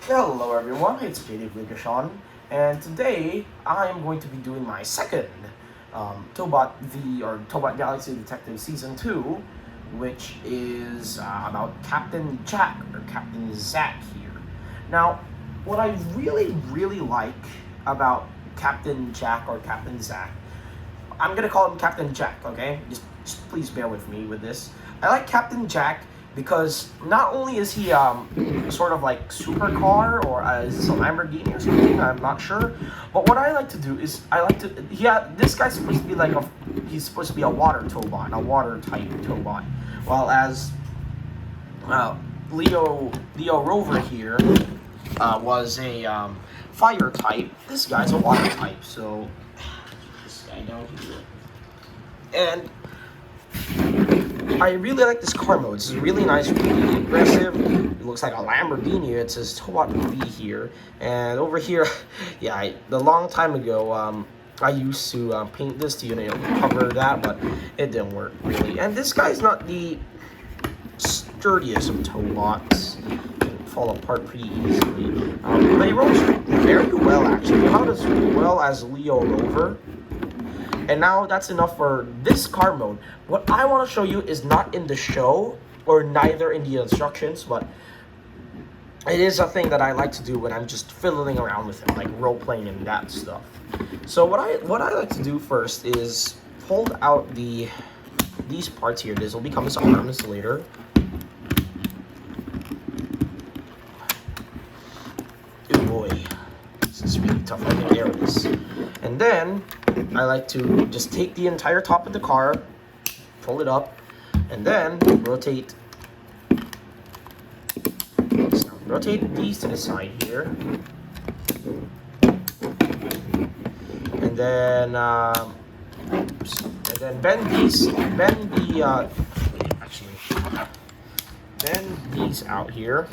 Hello everyone, it's Katie Vigashan, and today I am going to be doing my second Tobot Tobot Galaxy Detective Season 2, which is about Captain Jack or Captain Zack here. Now, what I really like about Captain Jack or Captain Zack, I'm gonna call him Captain Jack, okay? Just please bear with me with this. I like Captain Jack because not only is he sort of like supercar or is this a Lamborghini or something, I'm not sure, but what I like to do is this guy's supposed to be like he's supposed to be a water Tobot, a water type Tobot, while as Leo Rover here was a fire type. This guy's a water type, so this guy down here. And I really like this car mode. It's really nice, really aggressive. It looks like a Lamborghini. It says Tobot V here. And over here, yeah, the long time ago, I used to paint this to cover that, but it didn't work really. And this guy's not the sturdiest of Tobots. Can fall apart pretty easily. But he rolls very well actually. Not as well as Leo Rover. And now that's enough for this car mode. What I want to show you is not in the show, or neither in the instructions, but it is a thing that I like to do when I'm just fiddling around with him, like role-playing and that stuff. So what I like to do first is hold out these parts here. This will become his arms later. Oh boy, this is really tough. Okay, there it is. And then I like to just take the entire top of the car, pull it up, and then rotate these to the side here, and then bend these out here.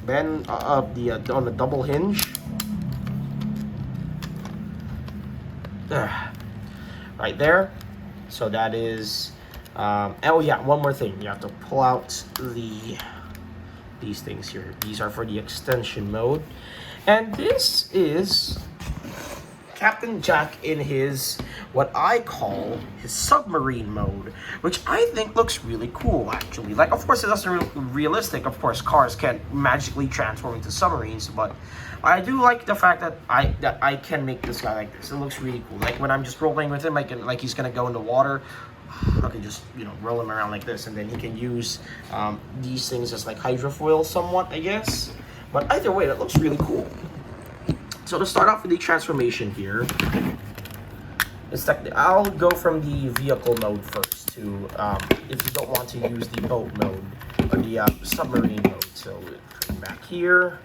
Bend on the double hinge. Right there. So that is oh yeah, one more thing. You have to pull out these things here. These are for the extension mode. And this is Captain Jack in his, what I call his submarine mode, which I think looks really cool actually. Like, of course it doesn't look realistic. Of course cars can't magically transform into submarines, but I do like the fact that I can make this guy like this. It looks really cool. Like when I'm just rolling with him, like he's gonna go in the water, I can just roll him around like this, and then he can use these things as like hydrofoil somewhat, I guess. But either way, that looks really cool. So to start off with the transformation here, I'll go from the vehicle mode first to if you don't want to use the boat mode or the submarine mode. So come back here,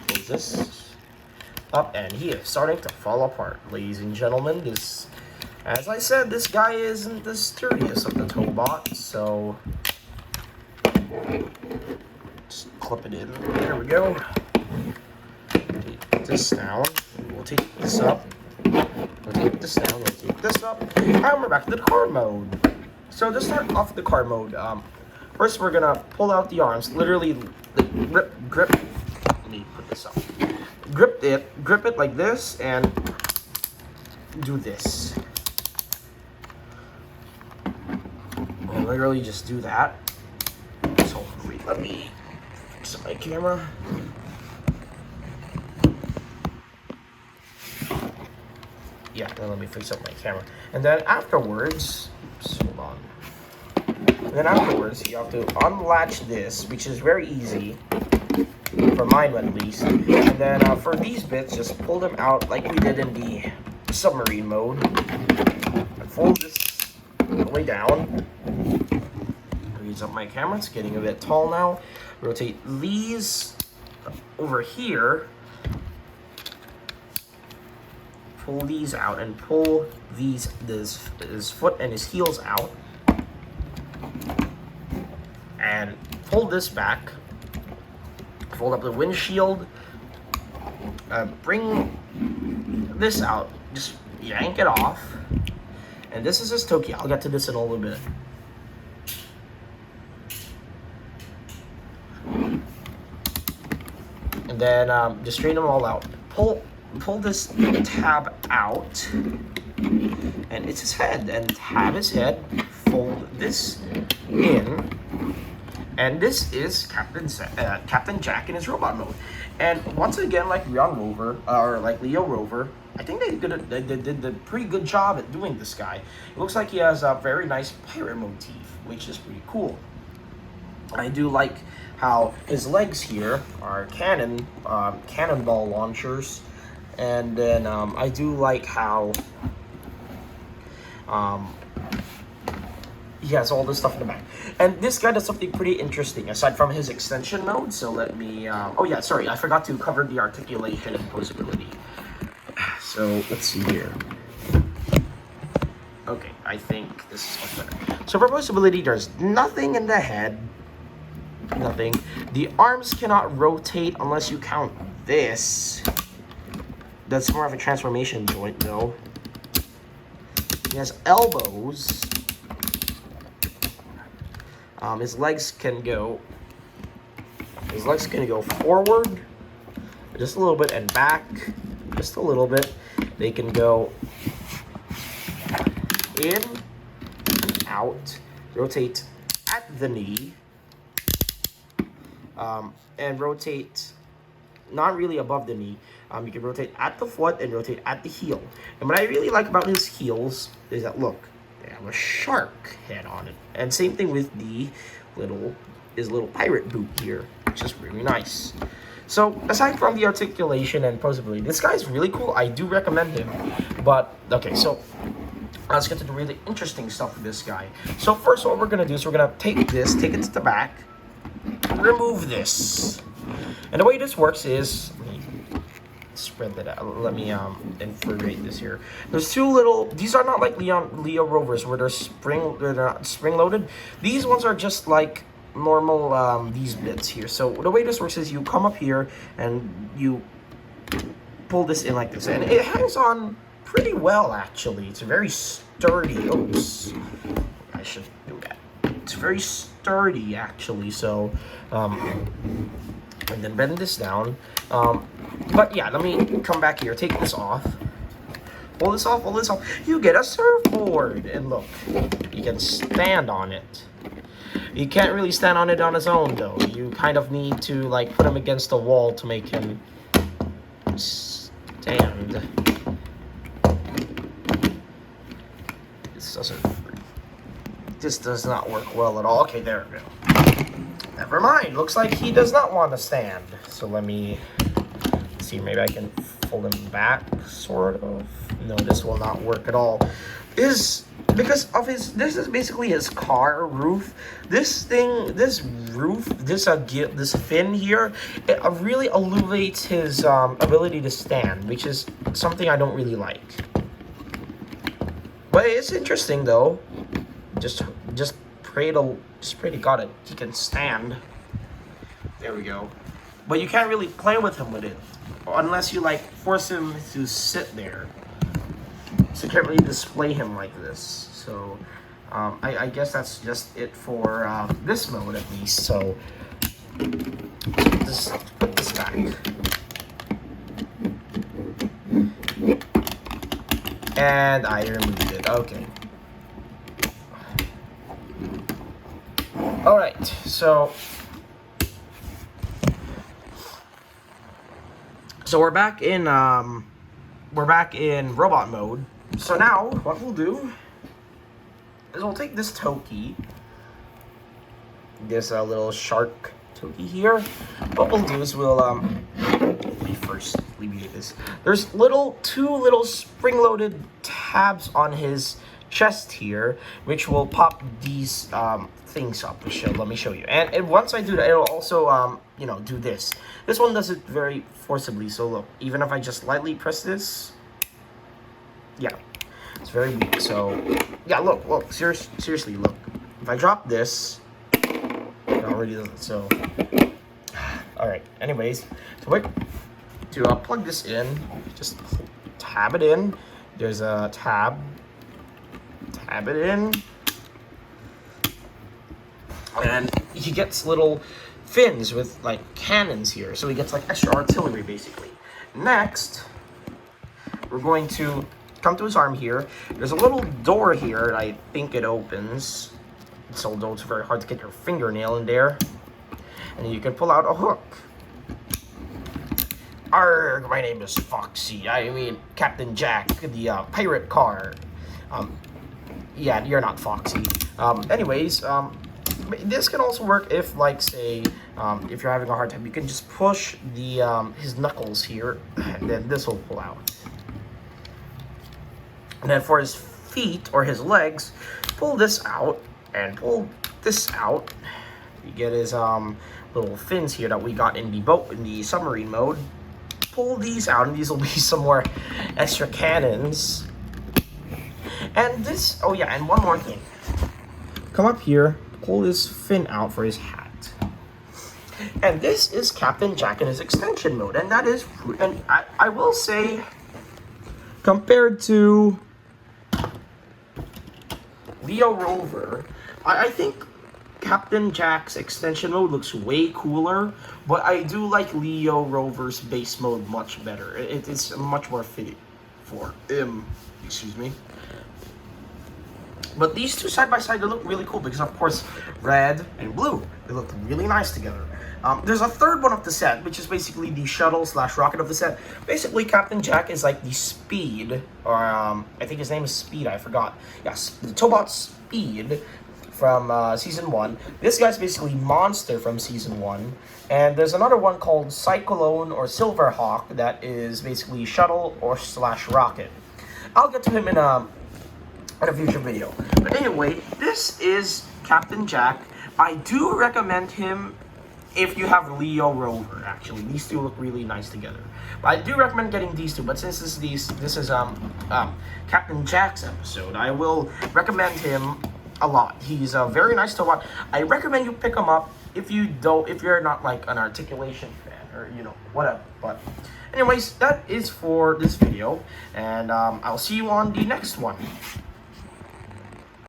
close this up, and he is starting to fall apart, ladies and gentlemen. This, as I said, this guy isn't the sturdiest of the Tobots, so just clip it in. There we go. Take this down. We'll take this up. We'll take this down. We'll take this up. And we're back to the car mode. So to start off the car mode, first we're gonna pull out the arms. Literally, grip. Let me put this up. Grip it like this, and do this. And literally just do that. So wait, let me fix my camera. Yeah, then let me fix up my camera. And then afterwards, hold on. And then afterwards, you have to unlatch this, which is very easy, for mine at least. And then for these bits, just pull them out like we did in the submarine mode. And fold this all the way down. Raise up my camera, it's getting a bit tall now. Rotate these over here. Pull these out and pull his foot and his heels out, and pull this back. Fold up the windshield. Bring this out. Just yank it off. And this is his Toki. I'll get to this in a little bit. and then just straighten them all out. Pull this tab out, and it's his head, and tab his head, fold this in, and this is Captain Jack in his robot mode. And once again, like Leon Rover, or like Leo Rover, I think they did a pretty good job at doing this guy. It looks like he has a very nice pirate motif, which is pretty cool. I do like how his legs here are cannonball launchers. And then I do like how he has all this stuff in the back. And this guy does something pretty interesting aside from his extension mode. So let me, oh yeah, sorry, I forgot to cover the articulation and posability. So let's see here. Okay, I think this is much better. So for posability, there's nothing in the head. Nothing. The arms cannot rotate unless you count this. That's more of a transformation joint, though. He has elbows. His legs can go forward, just a little bit, and back, just a little bit. They can go in and out, rotate at the knee, and rotate not really above the knee. You can rotate at the foot and rotate at the heel. And what I really like about his heels is that, look, they have a shark head on it. And same thing with the his little pirate boot here, which is really nice. So aside from the articulation and posability, this guy's really cool. I do recommend him. But okay, so let's get to the really interesting stuff with this guy. So first, what we're gonna do is we're gonna take it to the back, remove this. And the way this works is, spread that out. Let me infiltrate this here. There's two little. These are not like Leo Rovers where they're not spring loaded. These ones are just like normal these bits here. So the way this works is you come up here and you pull this in like this, and it hangs on pretty well actually. It's very sturdy. Oops, I should do that. It's very sturdy actually. So and then bend this down. But yeah, let me come back here, take this off. Pull this off, You get a surfboard. And look, you can stand on it. You can't really stand on it on his own though. You kind of need to like put him against the wall to make him stand. This does not work well at all. Okay, there we go. Never mind. Looks like he does not want to stand. So let me see. Maybe I can fold him back, sort of. No, this will not work at all. This is basically his car roof. This fin here, it really alleviates his ability to stand, which is something I don't really like. But it's interesting though. Just pray to God that he can stand. There we go. But you can't really play with him with it unless you like force him to sit there. So you can't really display him like this. So I guess that's just it for this mode at least. So just put this back. And I removed it. Okay. All right, so we're back in robot mode. So now what we'll do is we'll take this Toki, this little shark Toki here. What we'll do is we'll let me first alleviate this. There's two little spring-loaded tabs on his chest here, which will pop these things up. Let me show you. And once I do that, it'll also do this. This one does it very forcibly. So look, even if I just lightly press this, yeah, it's very weak. So yeah, look, seriously, look. If I drop this, it already does it. So all right. Anyways, so wait to plug this in. Just tab it in. There's a tab. Tab it in. And he gets little fins with like cannons here, so he gets like extra artillery basically. Next, we're going to come to his arm here. There's a little door here, and I think it opens. Although it's very hard to get your fingernail in there. And you can pull out a hook. Arrgh, my name is Foxy. I mean, Captain Jack, the pirate car. Yeah, you're not Foxy. Anyways, this can also work if, like, say, if you're having a hard time, you can just push the his knuckles here, and then this will pull out. And then for his feet or his legs, pull this out and pull this out. You get his little fins here that we got in the boat in the submarine mode. Pull these out, and these will be some more extra cannons. And this, oh yeah, and one more thing. Come up here, pull this fin out for his hat. And this is Captain Jack in his extension mode, and that is, and I will say, compared to Leo Rover, I think Captain Jack's extension mode looks way cooler, but I do like Leo Rover's base mode much better. It is much more fitting for him. Excuse me. But these two side by side, they look really cool because, of course, red and blue. They look really nice together. There's a third one of the set, which is basically the shuttle/rocket of the set. Basically, Captain Jack is like the Speed, or I think his name is Speed, I forgot. Yes, the Tobot Speed from Season 1. This guy's basically Monster from Season 1. And there's another one called Cyclone or Silverhawk that is basically shuttle or /rocket. I'll get to him in a future video. But anyway, this is Captain Jack. I do recommend him if you have Leo Rover, actually. These two look really nice together. But I do recommend getting these two, but since this is Captain Jack's episode, I will recommend him a lot. He's very nice to watch. I recommend you pick him up if you're not like an articulation fan or whatever. But anyways, that is for this video, and I'll see you on the next one.